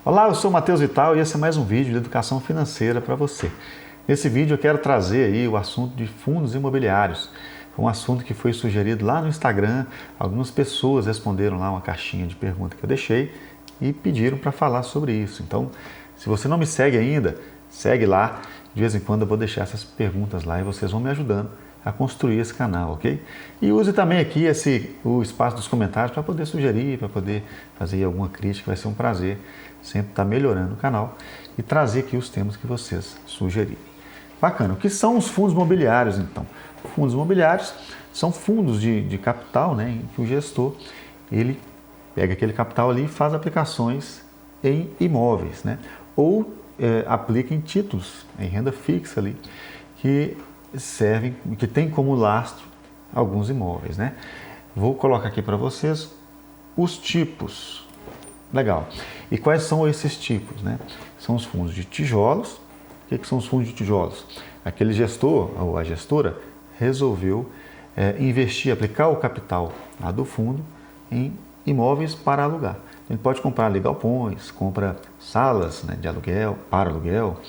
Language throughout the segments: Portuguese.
Olá, eu sou o Matheus Vital e esse é mais um vídeo de educação financeira para você. Nesse vídeo eu quero trazer aí o assunto de fundos imobiliários. Um assunto que foi sugerido lá no Instagram, algumas pessoas responderam lá uma caixinha de pergunta que eu deixei e pediram para falar sobre isso. Então, se você não me segue ainda, segue lá. De vez em quando eu vou deixar essas perguntas lá e vocês vão me ajudando a construir esse canal, ok? E use também aqui o espaço dos comentários para poder sugerir, para poder fazer alguma crítica. Vai ser um prazer sempre estar melhorando o canal e trazer aqui os temas que vocês sugerirem. Bacana. O que são os fundos imobiliários, então? Fundos imobiliários são fundos de capital, né, em que o gestor ele pega aquele capital ali e faz aplicações em imóveis, né, ou aplica em títulos, em renda fixa ali, que servem, que tem como lastro alguns imóveis, né? Vou colocar aqui para vocês os tipos. Legal. E quais são esses tipos, né? São os fundos de tijolos. O que são os fundos de tijolos? Aquele gestor ou a gestora resolveu investir, aplicar o capital lá do fundo em imóveis para alugar. Ele pode comprar ali galpões, compra salas, né, de aluguel, para aluguel,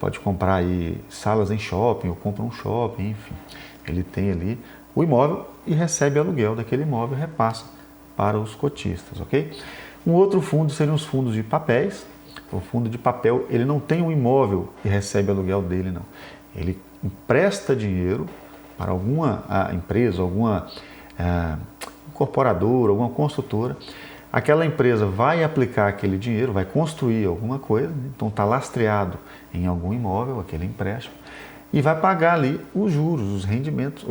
pode comprar aí salas em shopping ou compra um shopping, enfim. Ele tem ali o imóvel e recebe aluguel daquele imóvel e repassa para os cotistas, ok? Um outro fundo seriam os fundos de papéis. O fundo de papel, ele não tem um imóvel e recebe aluguel dele, não. Ele empresta dinheiro para alguma empresa, alguma incorporadora, alguma construtora. Aquela empresa vai aplicar aquele dinheiro, vai construir alguma coisa, né? Então está lastreado em algum imóvel, aquele empréstimo, e vai pagar ali os juros, os rendimentos,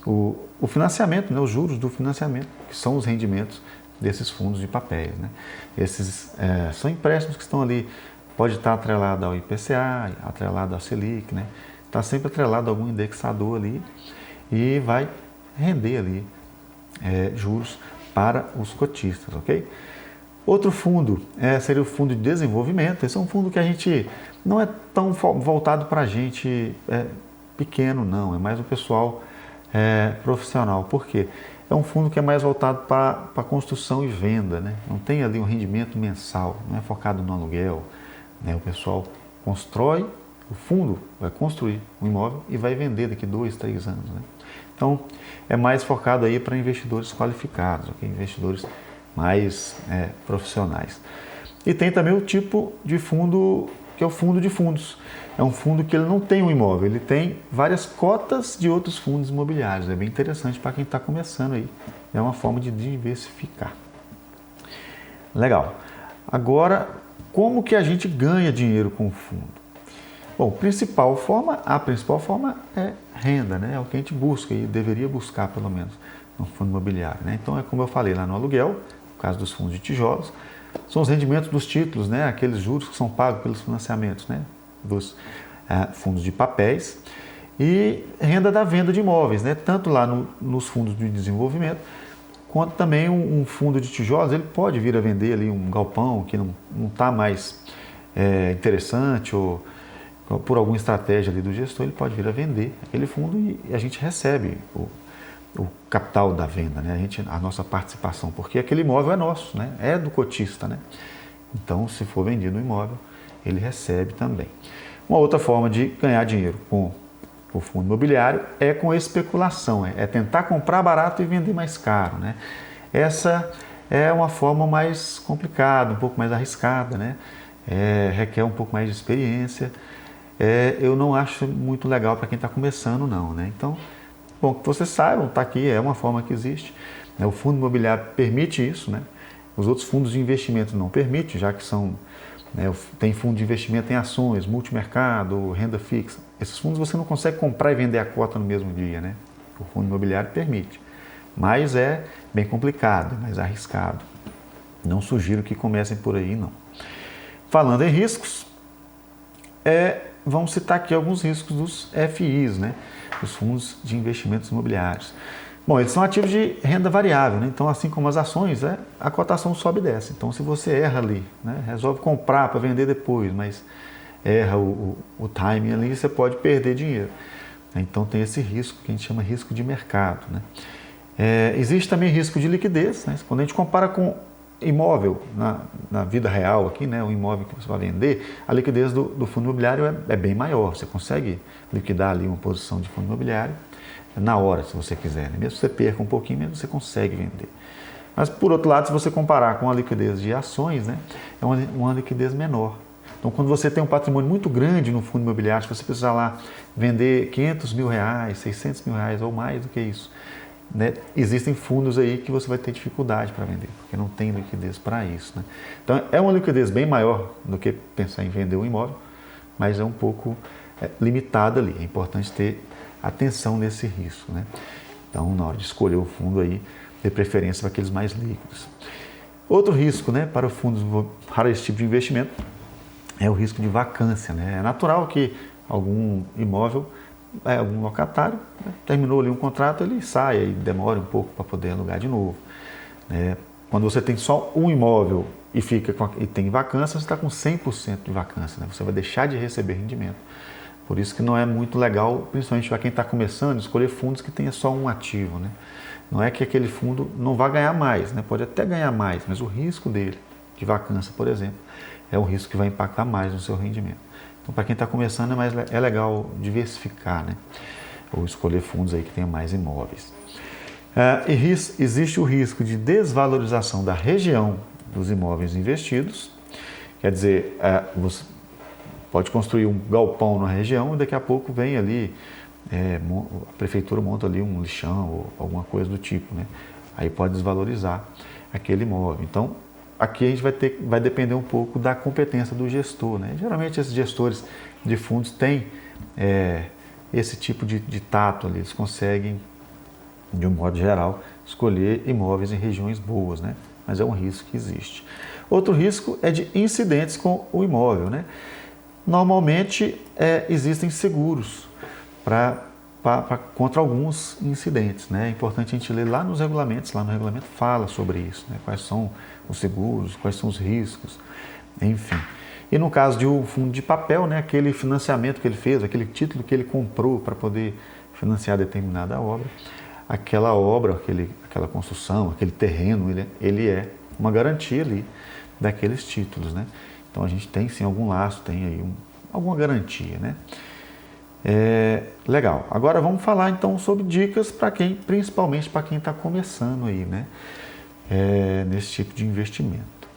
o financiamento, né? Os juros do financiamento, que são os rendimentos desses fundos de papéis, né? Esses são empréstimos que estão ali, pode estar atrelado ao IPCA, atrelado ao Selic, né? Está sempre atrelado a algum indexador ali e vai render ali juros para os cotistas, ok? Outro fundo seria o fundo de desenvolvimento. Esse é um fundo que a gente não é tão voltado para a gente pequeno, não. É mais o pessoal profissional. Por quê? É um fundo que é mais voltado para construção e venda, né? Não tem ali um rendimento mensal, não é focado no aluguel, né? O pessoal constrói, o fundo vai construir um imóvel e vai vender daqui 2, 3 anos, né? Então, é mais focado aí para investidores qualificados, okay? Investidores mais profissionais. E tem também o tipo de fundo, que é o fundo de fundos. É um fundo que ele não tem um imóvel, ele tem várias cotas de outros fundos imobiliários. É bem interessante para quem está começando aí. É uma forma de diversificar. Legal. Agora, como que a gente ganha dinheiro com o fundo? Bom, a principal forma é renda, né? É o que a gente busca e deveria buscar, pelo menos, no fundo imobiliário, né? Então, é como eu falei lá no aluguel, no caso dos fundos de tijolos, são os rendimentos dos títulos, né? Aqueles juros que são pagos pelos financiamentos, né? Dos fundos de papéis e renda da venda de imóveis, né? Tanto lá nos fundos de desenvolvimento, quanto também um fundo de tijolos, ele pode vir a vender ali um galpão que não está mais interessante ou por alguma estratégia ali do gestor, ele pode vir a vender aquele fundo e a gente recebe o capital da venda, né? A nossa participação, porque aquele imóvel é nosso, né? É do cotista, né? Então, se for vendido o imóvel, ele recebe também. Uma outra forma de ganhar dinheiro com o fundo imobiliário é com especulação, é tentar comprar barato e vender mais caro, né? Essa é uma forma mais complicada, um pouco mais arriscada, né? Requer um pouco mais de experiência. Eu não acho muito legal para quem está começando, não, né? Então, bom, que vocês saibam, está aqui, é uma forma que existe, né? O fundo imobiliário permite isso, né? Os outros fundos de investimento não permitem, já que são, né, tem fundo de investimento em ações, multimercado, renda fixa. Esses fundos você não consegue comprar e vender a cota no mesmo dia, né? O fundo imobiliário permite, mas é bem complicado, mais arriscado. Não sugiro que comecem por aí, não. Falando em riscos, vamos citar aqui alguns riscos dos FIs, né? Os fundos de investimentos imobiliários. Bom, eles são ativos de renda variável, né? Então, assim como as ações, a cotação sobe e desce. Então, se você erra ali, né? Resolve comprar para vender depois, mas erra o timing ali, você pode perder dinheiro. Então, tem esse risco que a gente chama risco de mercado, né? Existe também risco de liquidez, né? Quando a gente compara com imóvel, na vida real aqui, né, o imóvel que você vai vender, a liquidez do fundo imobiliário é bem maior. Você consegue liquidar ali uma posição de fundo imobiliário na hora, se você quiser. Né? Mesmo que você perca um pouquinho, mesmo você consegue vender. Mas, por outro lado, se você comparar com a liquidez de ações, né, é uma liquidez menor. Então, quando você tem um patrimônio muito grande no fundo imobiliário, se você precisar lá vender 500 mil reais, 600 mil reais ou mais do que isso, né, existem fundos aí que você vai ter dificuldade para vender, porque não tem liquidez para isso. Né? Então, é uma liquidez bem maior do que pensar em vender um imóvel, mas é um pouco limitada ali. É importante ter atenção nesse risco. Né? Então, na hora de escolher o fundo aí, dê preferência para aqueles mais líquidos. Outro risco, né, para esse tipo de investimento é o risco de vacância. Né? É natural que algum imóvel, algum locatário, né, terminou ali um contrato, ele saia e demora um pouco para poder alugar de novo. Né? Quando você tem só um imóvel e tem vacância, você está com 100% de vacância. Né? Você vai deixar de receber rendimento. Por isso que não é muito legal, principalmente para quem está começando, escolher fundos que tenha só um ativo. Né? Não é que aquele fundo não vá ganhar mais, né? Pode até ganhar mais, mas o risco dele, de vacância, por exemplo, é um risco que vai impactar mais no seu rendimento. Então, para quem está começando, é legal diversificar, né? Ou escolher fundos aí que tenham mais imóveis. Existe o risco de desvalorização da região dos imóveis investidos. Quer dizer, você pode construir um galpão na região e daqui a pouco vem ali, a prefeitura monta ali um lixão ou alguma coisa do tipo, né? Aí pode desvalorizar aquele imóvel. Então, aqui a gente vai depender um pouco da competência do gestor, né? Geralmente esses gestores de fundos têm esse tipo de tato ali, eles conseguem, de um modo geral, escolher imóveis em regiões boas, né? Mas é um risco que existe. Outro risco é de incidentes com o imóvel, né? Normalmente existem seguros contra alguns incidentes, né? É importante a gente ler lá nos regulamentos, lá no regulamento fala sobre isso, né? Quais são os seguros, quais são os riscos, enfim. E no caso de um fundo de papel, né? Aquele financiamento que ele fez, aquele título que ele comprou para poder financiar determinada obra, aquela construção, aquele terreno, ele é uma garantia ali daqueles títulos, né? Então a gente tem sim algum laço, tem aí alguma garantia, né? Legal. Agora vamos falar então sobre dicas para principalmente para quem está começando aí, né? Nesse tipo de investimento.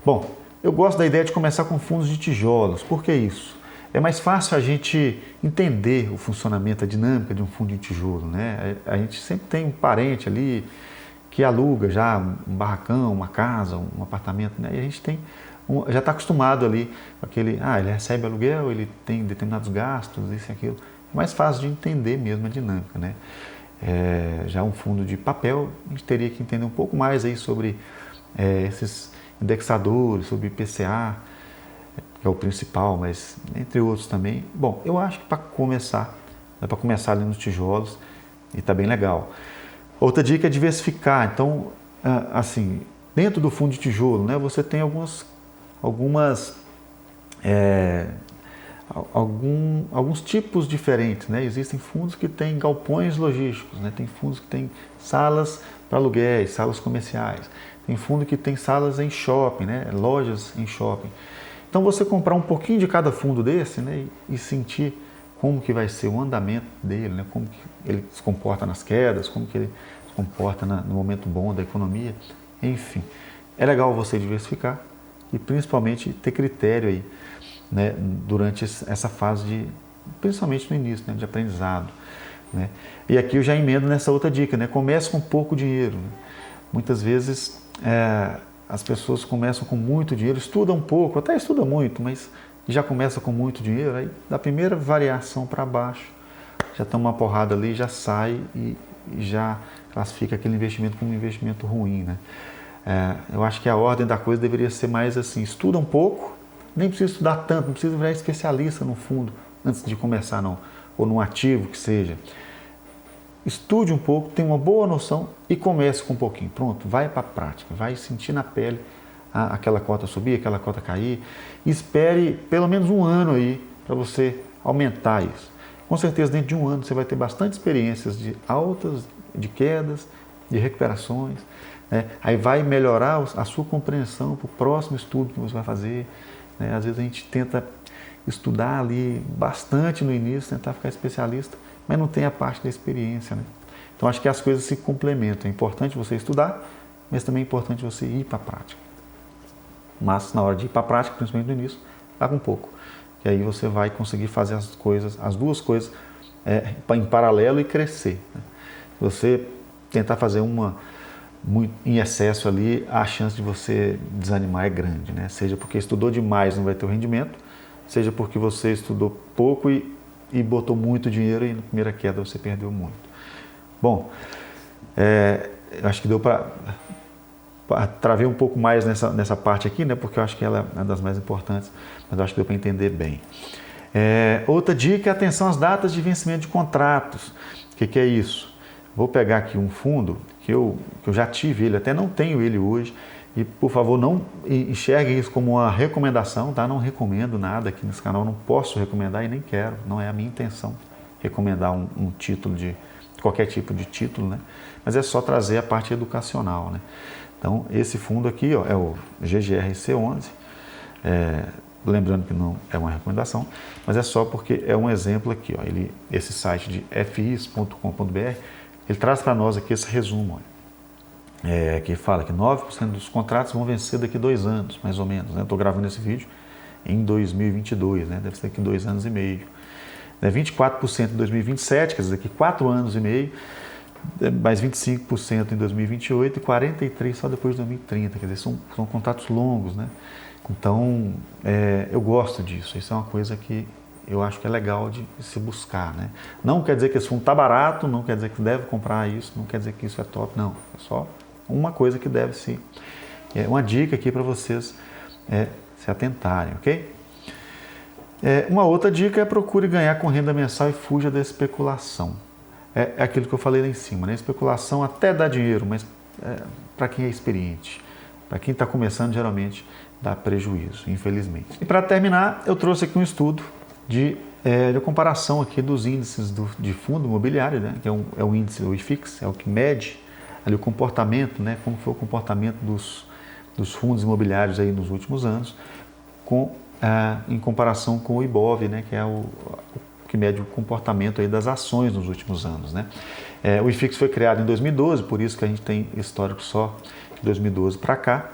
Bom, eu gosto da ideia de começar com fundos de tijolos. Por que isso? É mais fácil a gente entender o funcionamento, a dinâmica de um fundo de tijolo, né? A gente sempre tem um parente ali que aluga já um barracão, uma casa, um apartamento, né? E a gente já está acostumado ali, ele recebe aluguel, ele tem determinados gastos, isso e aquilo. É mais fácil de entender mesmo a dinâmica, né? Já um fundo de papel, a gente teria que entender um pouco mais aí sobre esses indexadores, sobre IPCA, que é o principal, mas entre outros também. Bom, eu acho que para começar, dá para começar ali nos tijolos e está bem legal. Outra dica é diversificar. Então, assim, dentro do fundo de tijolo, né, você tem alguns tipos diferentes, né? Existem fundos que têm galpões logísticos, né? Tem fundos que têm salas para aluguéis, salas comerciais. Tem fundo que tem salas em shopping, né? Lojas em shopping. Então você comprar um pouquinho de cada fundo desse, né? E sentir como que vai ser o andamento dele, né? Como que ele se comporta nas quedas, como que ele se comporta no momento bom da economia, enfim. É legal você diversificar e principalmente ter critério aí, né, durante essa fase principalmente no início, né, de aprendizado, né? E aqui eu já emendo nessa outra dica, né? Comece com pouco dinheiro, né? Muitas vezes as pessoas começam com muito dinheiro, estudam um pouco, até estudam muito, mas já começa com muito dinheiro, aí da primeira variação para baixo, já toma uma porrada ali, já sai e já classifica aquele investimento como um investimento ruim, né? Eu acho que a ordem da coisa deveria ser mais assim, estuda um pouco, nem precisa estudar tanto, não precisa virar especialista no fundo antes de começar não, ou num ativo que seja. Estude um pouco, tenha uma boa noção e comece com um pouquinho. Pronto, vai para a prática, vai sentir na pele aquela cota subir, aquela cota cair. Espere pelo menos um ano aí para você aumentar isso. Com certeza dentro de um ano você vai ter bastante experiências de altas, de quedas, de recuperações. né? Aí vai melhorar a sua compreensão para o próximo estudo que você vai fazer, né? Às vezes a gente tenta estudar ali bastante no início, tentar ficar especialista, mas não tem a parte da experiência, né? Então acho que as coisas se complementam. É importante você estudar, mas também é importante você ir para a prática. Mas na hora de ir para a prática, principalmente no início, paga um pouco. Que aí você vai conseguir fazer as duas coisas em paralelo e crescer, né? Se você tentar fazer uma muito em excesso ali, a chance de você desanimar é grande, né? Seja porque estudou demais, não vai ter o rendimento, seja porque você estudou pouco e botou muito dinheiro e na primeira queda você perdeu muito. Bom, eu acho que deu para travei um pouco mais nessa parte aqui, né? Porque eu acho que ela é uma das mais importantes, mas eu acho que deu para entender bem. Outra dica é atenção às datas de vencimento de contratos. O que é isso? Vou pegar aqui um fundo que eu já tive ele, até não tenho ele hoje, e por favor não enxergue isso como uma recomendação, tá? Não recomendo nada aqui nesse canal, não posso recomendar e nem quero, não é a minha intenção recomendar um título qualquer tipo de título, né? Mas é só trazer a parte educacional, né? Então esse fundo aqui, ó, é o GGRC11, lembrando que não é uma recomendação, mas é só porque é um exemplo aqui, ó, esse site de fis.com.br, ele traz para nós aqui esse resumo, ó, que fala que 9% dos contratos vão vencer daqui 2 anos, mais ou menos, né? Estou gravando esse vídeo em 2022, né? Deve ser daqui 2 anos e meio. 24% em 2027, quer dizer, daqui 4 anos e meio, mais 25% em 2028 e 43% só depois de 2030, quer dizer, são contratos longos, né? Então, eu gosto disso, isso é uma coisa que eu acho que é legal de se buscar, né? Não quer dizer que esse fundo está barato, não quer dizer que deve comprar isso, não quer dizer que isso é top, não. É só uma coisa que deve se... É uma dica aqui para vocês se atentarem, ok? Uma outra dica é procure ganhar com renda mensal e fuja da especulação. É aquilo que eu falei lá em cima, né? Especulação até dá dinheiro, mas para quem é experiente, para quem está começando, geralmente dá prejuízo, infelizmente. E para terminar, eu trouxe aqui um estudo de comparação aqui dos índices de fundo imobiliário, né? Que é o índice do IFIX, é o que mede ali o comportamento, né? Como foi o comportamento dos fundos imobiliários aí nos últimos anos, em comparação com o IBOV, né? Que é o que mede o comportamento aí das ações nos últimos anos, né? O IFIX foi criado em 2012, por isso que a gente tem histórico só de 2012 para cá.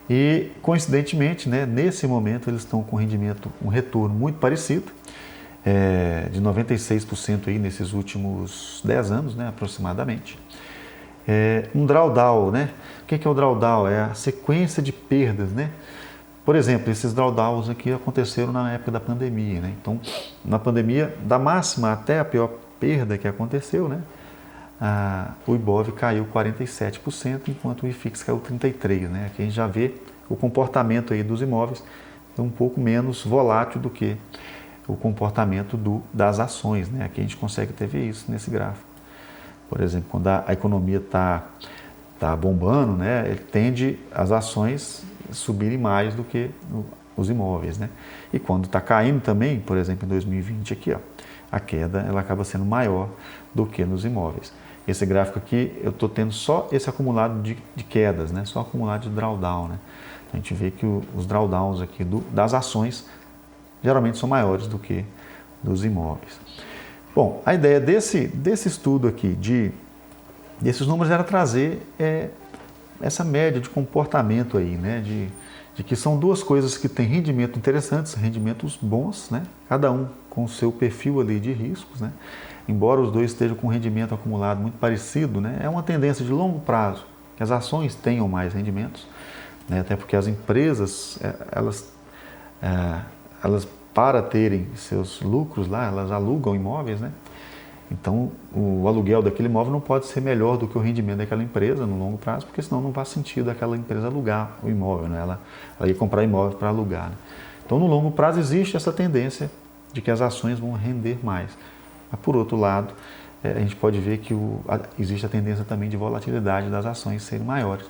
E, coincidentemente, né, nesse momento eles estão com um retorno muito parecido, de 96% aí nesses últimos 10 anos, né, aproximadamente. Um drawdown, né? O que é o drawdown? É a sequência de perdas, né? Por exemplo, esses drawdowns aqui aconteceram na época da pandemia, né? Então, na pandemia, da máxima até a pior perda que aconteceu, né? O IBOV caiu 47%, enquanto o IFIX caiu 33%, né? Aqui a gente já vê o comportamento aí dos imóveis um pouco menos volátil do que o comportamento das ações, né? Aqui a gente consegue ver isso nesse gráfico. Por exemplo, quando a economia está bombando, né? Ele tende as ações subirem mais do que os imóveis, né? E quando está caindo também, por exemplo, em 2020 aqui, ó, a queda ela acaba sendo maior do que nos imóveis. Esse gráfico aqui, eu estou tendo só esse acumulado de quedas, né? Só acumulado de drawdown, né? A gente vê que os drawdowns aqui das ações geralmente são maiores do que dos imóveis. Bom, a ideia desse estudo aqui, desses números, era trazer essa média de comportamento aí, né? De que são duas coisas que têm rendimento interessantes, rendimentos bons, né? Cada um com o seu perfil ali de riscos, né? Embora os dois estejam com rendimento acumulado muito parecido, né? É uma tendência de longo prazo que as ações tenham mais rendimentos, né? Até porque as empresas, elas para terem seus lucros lá, elas alugam imóveis, né? Então, o aluguel daquele imóvel não pode ser melhor do que o rendimento daquela empresa no longo prazo, porque senão não faz sentido aquela empresa alugar o imóvel, né? Ela ia comprar imóvel para alugar, né? Então, no longo prazo existe essa tendência de que as ações vão render mais. Mas, por outro lado, a gente pode ver que existe a tendência também de volatilidade das ações serem maiores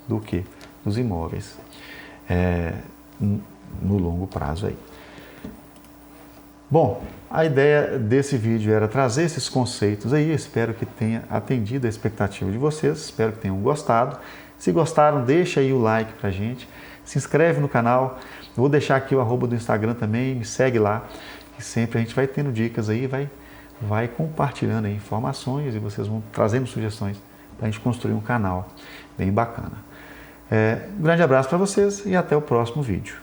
do que dos imóveis no longo prazo aí. Bom, a ideia desse vídeo era trazer esses conceitos aí, espero que tenha atendido a expectativa de vocês, espero que tenham gostado. Se gostaram, deixa aí o like pra gente, se inscreve no canal, eu vou deixar aqui o arroba do Instagram também, me segue lá, que sempre a gente vai tendo dicas aí, vai compartilhando aí informações e vocês vão trazendo sugestões para a gente construir um canal bem bacana. Um grande abraço para vocês e até o próximo vídeo.